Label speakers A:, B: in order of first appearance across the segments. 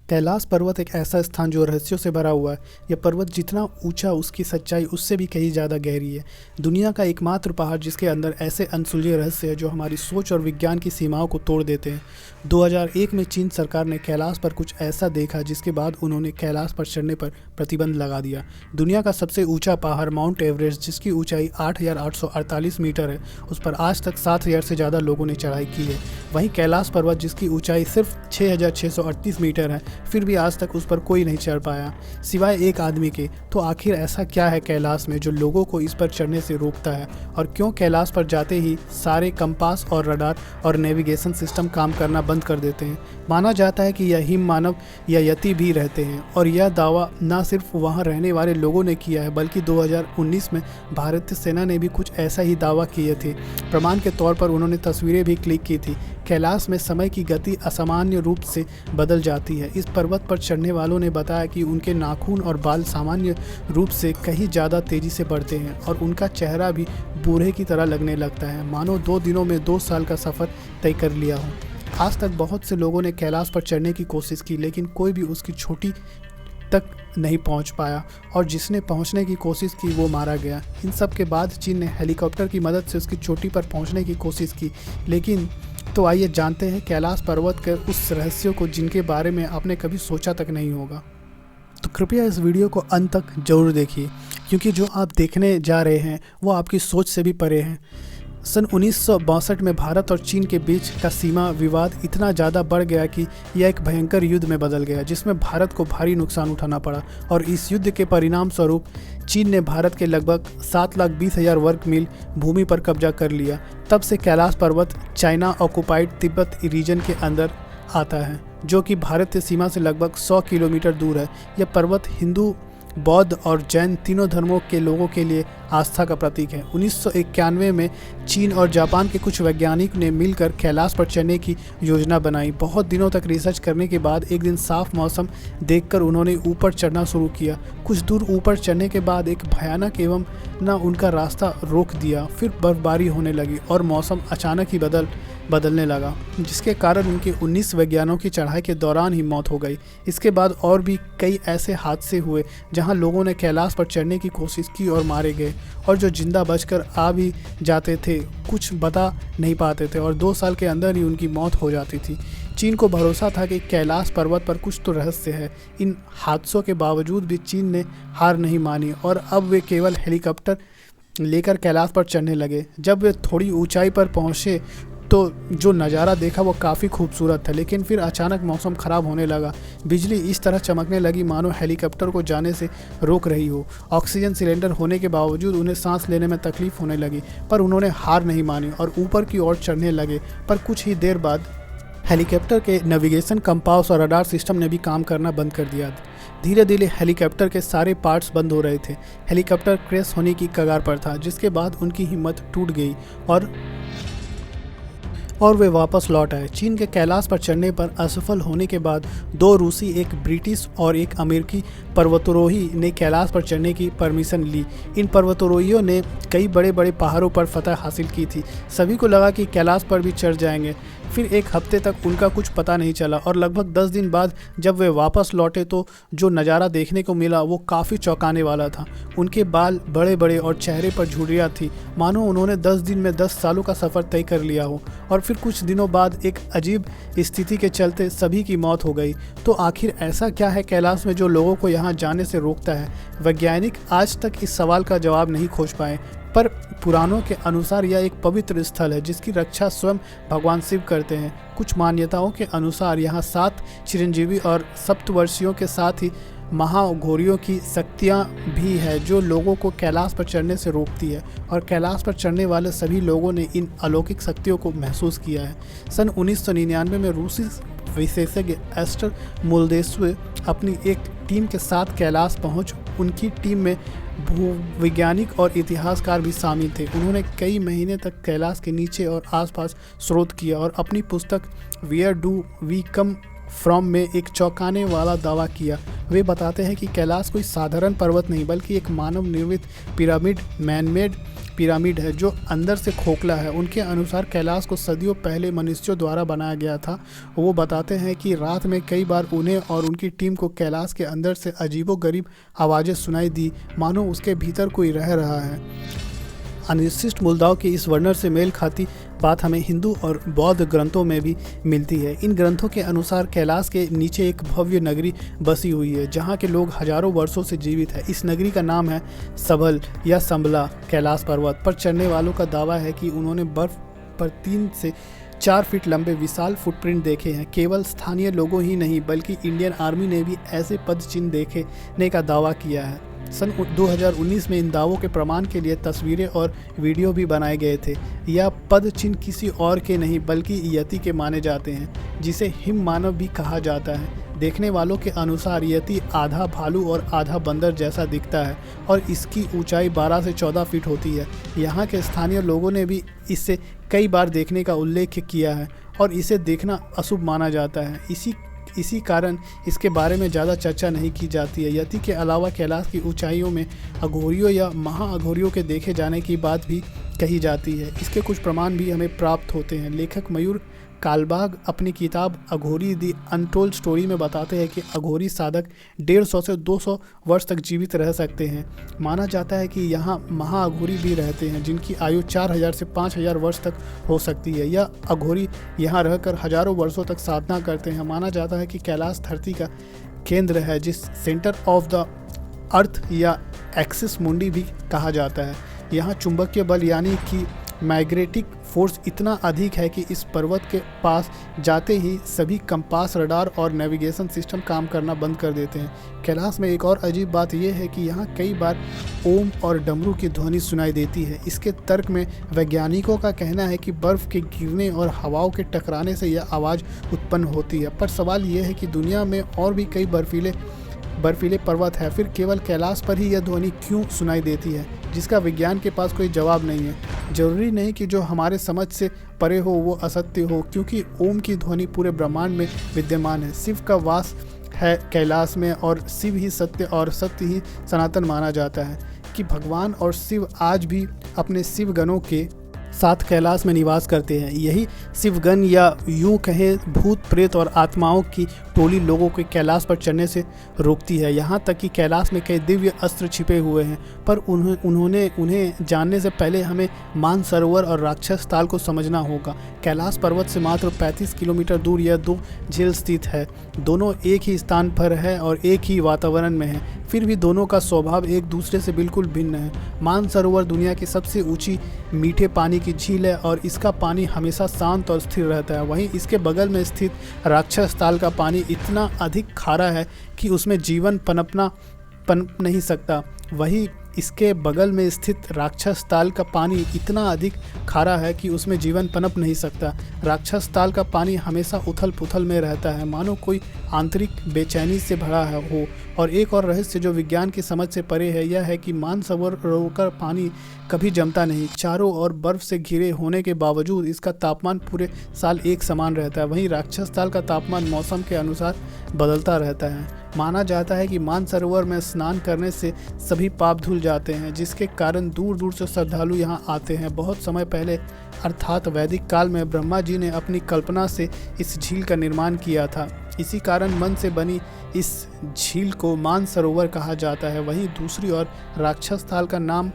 A: कैलाश पर्वत एक ऐसा स्थान जो रहस्यों से भरा हुआ है। यह पर्वत जितना ऊंचा उसकी सच्चाई उससे भी कहीं ज़्यादा गहरी है। दुनिया का एकमात्र पहाड़ जिसके अंदर ऐसे अनसुलझे रहस्य हैं जो हमारी सोच और विज्ञान की सीमाओं को तोड़ देते हैं। 2001 में चीन सरकार ने कैलाश पर कुछ ऐसा देखा जिसके बाद उन्होंने कैलाश पर चढ़ने पर प्रतिबंध लगा दिया। दुनिया का सबसे ऊंचा पहाड़ माउंट एवरेस्ट, जिसकी ऊंचाई 8,848 मीटर है, उस पर आज तक 7,000 से ज़्यादा लोगों ने चढ़ाई की है। वहीं कैलाश पर्वत, जिसकी ऊंचाई सिर्फ 6,638 मीटर है, फिर भी आज तक उस पर कोई नहीं चढ़ पाया सिवाय एक आदमी के। तो आखिर ऐसा क्या है कैलाश में जो लोगों को इस पर चढ़ने से रोकता है, और क्यों कैलाश पर जाते ही सारे कंपास और रडार और नेविगेशन सिस्टम काम करना बंद कर देते हैं। माना जाता है कि यह हिम मानव या यति भी रहते हैं, और यह दावा न सिर्फ वहां रहने वाले लोगों ने किया है बल्कि 2019 में भारतीय सेना ने भी कुछ ऐसा ही दावा किए थे। प्रमाण के तौर पर उन्होंने तस्वीरें भी क्लिक की थी। कैलाश में समय की गति असामान्य रूप से बदल जाती है। इस पर्वत पर चढ़ने वालों ने बताया कि उनके नाखून और बाल सामान्य रूप से कहीं ज़्यादा तेज़ी से बढ़ते हैं और उनका चेहरा भी बूढ़े की तरह लगने लगता है, मानो 2 दिनों में 2 साल का सफ़र तय कर लिया हो। आज तक बहुत से लोगों ने कैलाश पर चढ़ने की कोशिश की, लेकिन कोई भी उसकी चोटी तक नहीं पहुंच पाया, और जिसने पहुंचने की कोशिश की वो मारा गया। इन सब के बाद चीन ने हेलीकॉप्टर की मदद से उसकी चोटी पर पहुंचने की कोशिश की, लेकिन तो आइए जानते हैं कैलाश पर्वत के उस रहस्यों को जिनके बारे में आपने कभी सोचा तक नहीं होगा। तो कृपया इस वीडियो को अंत तक जरूर देखिए, क्योंकि जो आप देखने जा रहे हैं वो आपकी सोच से भी परे हैं। सन 1962 में भारत और चीन के बीच का सीमा विवाद इतना ज़्यादा बढ़ गया कि यह एक भयंकर युद्ध में बदल गया, जिसमें भारत को भारी नुकसान उठाना पड़ा। और इस युद्ध के परिणाम स्वरूप चीन ने भारत के लगभग 7,20,000 वर्ग मील भूमि पर कब्जा कर लिया। तब से कैलाश पर्वत चाइना ऑक्युपाइड तिब्बत रीजन के अंदर आता है, जो कि भारतीय सीमा से लगभग 100 किलोमीटर दूर है। यह पर्वत हिंदू, बौद्ध और जैन तीनों धर्मों के लोगों के लिए आस्था का प्रतीक है। 1991 में चीन और जापान के कुछ वैज्ञानिक ने मिलकर कैलाश पर चढ़ने की योजना बनाई। बहुत दिनों तक रिसर्च करने के बाद एक दिन साफ मौसम देखकर उन्होंने ऊपर चढ़ना शुरू किया। कुछ दूर ऊपर चढ़ने के बाद एक भयानक एवं उनका रास्ता रोक दिया। फिर बर्फबारी होने लगी और मौसम अचानक ही बदलने लगा, जिसके कारण उनके 19 वैज्ञानिकों की चढ़ाई के दौरान ही मौत हो गई। इसके बाद और भी कई ऐसे हादसे हुए जहां लोगों ने कैलाश पर चढ़ने की कोशिश की और मारे गए, और जो जिंदा बचकर आ भी जाते थे कुछ बता नहीं पाते थे, और 2 साल के अंदर ही उनकी मौत हो जाती थी। चीन को भरोसा था कि कैलाश पर्वत पर कुछ तो रहस्य है। इन हादसों के बावजूद भी चीन ने हार नहीं मानी, और अब वे केवल हेलीकॉप्टर लेकर कैलाश पर चढ़ने लगे। जब वे थोड़ी ऊंचाई पर पहुंचे तो जो नज़ारा देखा वो काफ़ी खूबसूरत था, लेकिन फिर अचानक मौसम ख़राब होने लगा। बिजली इस तरह चमकने लगी मानो हेलीकॉप्टर को जाने से रोक रही हो। ऑक्सीजन सिलेंडर होने के बावजूद उन्हें सांस लेने में तकलीफ होने लगी, पर उन्होंने हार नहीं मानी और ऊपर की ओर चढ़ने लगे। पर कुछ ही देर बाद हेलीकॉप्टर के नेविगेशन, कंपास और रडार सिस्टम ने भी काम करना बंद कर दिया। धीरे धीरे हेलीकॉप्टर के सारे पार्ट्स बंद हो रहे थे। हेलीकॉप्टर क्रैश होने की कगार पर था, जिसके बाद उनकी हिम्मत टूट गई और वे वापस लौट आए। चीन के कैलाश पर चढ़ने पर असफल होने के बाद 2 रूसी, एक ब्रिटिश और एक अमेरिकी पर्वतारोही ने कैलाश पर चढ़ने की परमिशन ली। इन पर्वतारोहियों ने कई बड़े बड़े पहाड़ों पर फतह हासिल की थी। सभी को लगा कि कैलाश पर भी चढ़ जाएंगे। फिर एक हफ्ते तक उनका कुछ पता नहीं चला, और लगभग 10 दिन बाद जब वे वापस लौटे तो जो नज़ारा देखने को मिला वो काफ़ी चौंकाने वाला था। उनके बाल बड़े बड़े और चेहरे पर झुर्रियाँ थी, मानो उन्होंने 10 दिन में 10 सालों का सफ़र तय कर लिया हो। और फिर कुछ दिनों बाद एक अजीब स्थिति के चलते सभी की मौत हो गई। तो आखिर ऐसा क्या है कैलाश में जो लोगों को यहाँ जाने से रोकता है? वैज्ञानिक आज तक इस सवाल का जवाब नहीं खोज पाए, पर पुराणों के अनुसार यह एक पवित्र स्थल है जिसकी रक्षा स्वयं भगवान शिव करते हैं। कुछ मान्यताओं के अनुसार यहाँ 7 चिरंजीवी और सप्तवर्षियों के साथ ही महाघोरियों की शक्तियाँ भी है जो लोगों को कैलाश पर चढ़ने से रोकती है, और कैलाश पर चढ़ने वाले सभी लोगों ने इन अलौकिक शक्तियों को महसूस किया है। सन 1999 में रूसी विशेषज्ञ एस्टर मोल्देस्वे अपनी एक टीम के साथ कैलाश पहुँच। उनकी टीम में भूवैज्ञानिक और इतिहासकार भी शामिल थे। उन्होंने कई महीने तक कैलाश के नीचे और आसपास शोध किया और अपनी पुस्तक where do we come from में एक चौंकाने वाला दावा किया। वे बताते हैं कि कैलाश कोई साधारण पर्वत नहीं बल्कि एक मानव निर्मित पिरामिड, मैनमेड पिरामिड है जो अंदर से खोखला है। उनके अनुसार कैलाश को सदियों पहले मनुष्यों द्वारा बनाया गया था। वो बताते हैं कि रात में कई बार उन्हें और उनकी टीम को कैलाश के अंदर से अजीबोगरीब आवाज़ें सुनाई दी, मानो उसके भीतर कोई रह रहा है। अनिर्दिष्ट मूलदाव की इस वर्णन से मेल खाती बात हमें हिंदू और बौद्ध ग्रंथों में भी मिलती है। इन ग्रंथों के अनुसार कैलाश के नीचे एक भव्य नगरी बसी हुई है जहाँ के लोग हजारों वर्षों से जीवित है। इस नगरी का नाम है सबल या संबला। कैलाश पर्वत पर चढ़ने वालों का दावा है कि उन्होंने बर्फ पर 3 से 4 फीट लंबे विशाल फुटप्रिंट देखे हैं। केवल स्थानीय लोगों ही नहीं बल्कि इंडियन आर्मी ने भी ऐसे पद चिन्ह देखने का दावा किया है। सन 2019 में इन दावों के प्रमाण के लिए तस्वीरें और वीडियो भी बनाए गए थे। यह पद चिन्ह किसी और के नहीं बल्कि यति के माने जाते हैं, जिसे हिम मानव भी कहा जाता है। देखने वालों के अनुसार यति आधा भालू और आधा बंदर जैसा दिखता है और इसकी ऊंचाई 12 से 14 फीट होती है। यहाँ के स्थानीय लोगों ने भी इसे कई बार देखने का उल्लेख किया है और इसे देखना अशुभ माना जाता है। इसी कारण इसके बारे में ज़्यादा चर्चा नहीं की जाती है। यति के अलावा कैलाश की ऊंचाइयों में अघोरियों या महाअघोरियों के देखे जाने की बात भी कही जाती है। इसके कुछ प्रमाण भी हमें प्राप्त होते हैं। लेखक मयूर कालबाग अपनी किताब अघोरी दी अनटोल्ड स्टोरी में बताते हैं कि अघोरी साधक 150 से 200 वर्ष तक जीवित रह सकते हैं। माना जाता है कि यहाँ महाअघोरी भी रहते हैं जिनकी आयु 4000 से 5000 वर्ष तक हो सकती है। यह अघोरी यहाँ रहकर हजारों वर्षों तक साधना करते हैं। माना जाता है कि कैलाश धरती का केंद्र है, जिस सेंटर ऑफ द अर्थ या एक्सिस मुंडी भी कहा जाता है। यहाँ चुंबकीय बल यानी कि मैग्नेटिक फोर्स इतना अधिक है कि इस पर्वत के पास जाते ही सभी कंपास, रडार और नेविगेशन सिस्टम काम करना बंद कर देते हैं। कैलाश में एक और अजीब बात यह है कि यहाँ कई बार ओम और डमरू की ध्वनि सुनाई देती है। इसके तर्क में वैज्ञानिकों का कहना है कि बर्फ़ के गिरने और हवाओं के टकराने से यह आवाज़ उत्पन्न होती है। पर सवाल यह है कि दुनिया में और भी कई बर्फीले पर्वत है, फिर केवल कैलाश पर ही यह ध्वनि क्यों सुनाई देती है, जिसका विज्ञान के पास कोई जवाब नहीं है। जरूरी नहीं कि जो हमारे समझ से परे हो वो असत्य हो, क्योंकि ओम की ध्वनि पूरे ब्रह्मांड में विद्यमान है। शिव का वास है कैलाश में और शिव ही सत्य और सत्य ही सनातन माना जाता है कि भगवान और शिव आज भी अपने शिवगणों के साथ कैलाश में निवास करते हैं। यही शिवगण या यूं कहें भूत प्रेत और आत्माओं की टोली लोगों को कैलाश पर चढ़ने से रोकती है। यहाँ तक कि कैलाश में कई दिव्य अस्त्र छिपे हुए हैं, पर उन्हें जानने से पहले हमें मानसरोवर और राक्षस ताल को समझना होगा। कैलाश पर्वत से मात्र 35 किलोमीटर दूर यह 2 झील स्थित है। दोनों एक ही स्थान पर है और एक ही वातावरण में है, फिर भी दोनों का स्वभाव एक दूसरे से बिल्कुल भिन्न है। मानसरोवर दुनिया की सबसे ऊंची मीठे पानी की झील है और इसका पानी हमेशा शांत और स्थिर रहता है। वहीं इसके बगल में स्थित राक्षस ताल का पानी इतना अधिक खारा है कि उसमें जीवन पनप नहीं सकता। वहीं इसके बगल में स्थित राक्षस ताल का पानी इतना अधिक खारा है कि उसमें जीवन पनप नहीं सकता। राक्षस ताल का पानी हमेशा उथल पुथल में रहता है, मानो कोई आंतरिक बेचैनी से भरा हो। और एक और रहस्य जो विज्ञान की समझ से परे है, यह है कि मानसरोवर का पानी कभी जमता नहीं। चारों ओर बर्फ से घिरे होने के बावजूद इसका तापमान पूरे साल एक समान रहता है। वहीं राक्षस ताल का तापमान मौसम के अनुसार बदलता रहता है। माना जाता है कि मानसरोवर में स्नान करने से सभी पाप धुल जाते हैं, जिसके कारण दूर दूर से श्रद्धालु यहाँ आते हैं। बहुत समय पहले अर्थात वैदिक काल में ब्रह्मा जी ने अपनी कल्पना से इस झील का निर्माण किया था। इसी कारण मन से बनी इस झील को मानसरोवर कहा जाता है। वहीं दूसरी ओर राक्षस ताल का नाम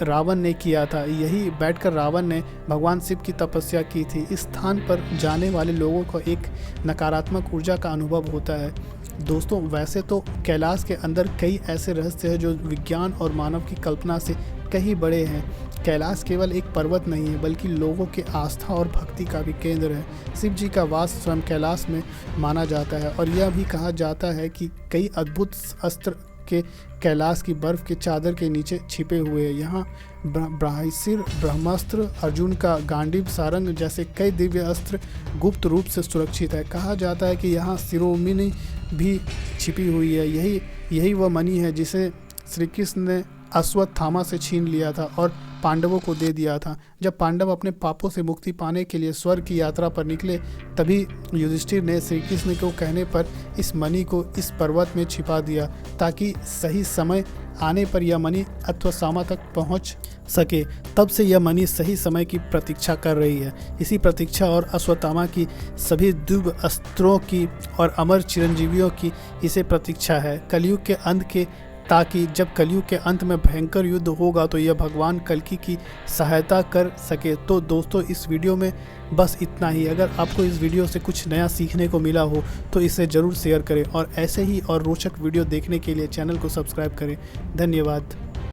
A: रावण ने किया था। यही बैठकर रावण ने भगवान शिव की तपस्या की थी। इस स्थान पर जाने वाले लोगों को एक नकारात्मक ऊर्जा का अनुभव होता है। दोस्तों, वैसे तो कैलाश के अंदर कई ऐसे रहस्य हैं जो विज्ञान और मानव की कल्पना से कहीं बड़े हैं। कैलाश केवल एक पर्वत नहीं है बल्कि लोगों के आस्था और भक्ति का भी केंद्र है। शिव जी का वास स्वयं कैलाश में माना जाता है और यह भी कहा जाता है कि कई अद्भुत अस्त्र के कैलाश की बर्फ के चादर के नीचे छिपे हुए हैं। यहाँ ब्रह्मास्त्र, ब्रह्मास्त्र, अर्जुन का गांडीव, सारंग जैसे कई दिव्य अस्त्र गुप्त रूप से सुरक्षित है। कहा जाता है कि यहाँ शिरोमणि भी छिपी हुई है। यही वह मणि है जिसे श्री कृष्ण ने अश्वत्थामा से छीन लिया था और पांडवों को दे दिया था। जब पांडव अपने पापों से मुक्ति पाने के लिए स्वर्ग की यात्रा पर निकले, तभी युधिष्ठिर ने श्री कृष्ण को कहने पर इस मणि को इस पर्वत में छिपा दिया, ताकि सही समय आने पर यह मणि अश्वत्थामा तक पहुंच सके। तब से यह मणि सही समय की प्रतीक्षा कर रही है। इसी प्रतीक्षा और अश्वत्थामा की सभी दिव्य अस्त्रों की और अमर चिरंजीवियों की इसे प्रतीक्षा है कलयुग के अंत के, ताकि जब कलयुग के अंत में भयंकर युद्ध होगा तो यह भगवान कल्कि की सहायता कर सके। तो दोस्तों, इस वीडियो में बस इतना ही। अगर आपको इस वीडियो से कुछ नया सीखने को मिला हो तो इसे ज़रूर शेयर करें और ऐसे ही और रोचक वीडियो देखने के लिए चैनल को सब्सक्राइब करें। धन्यवाद।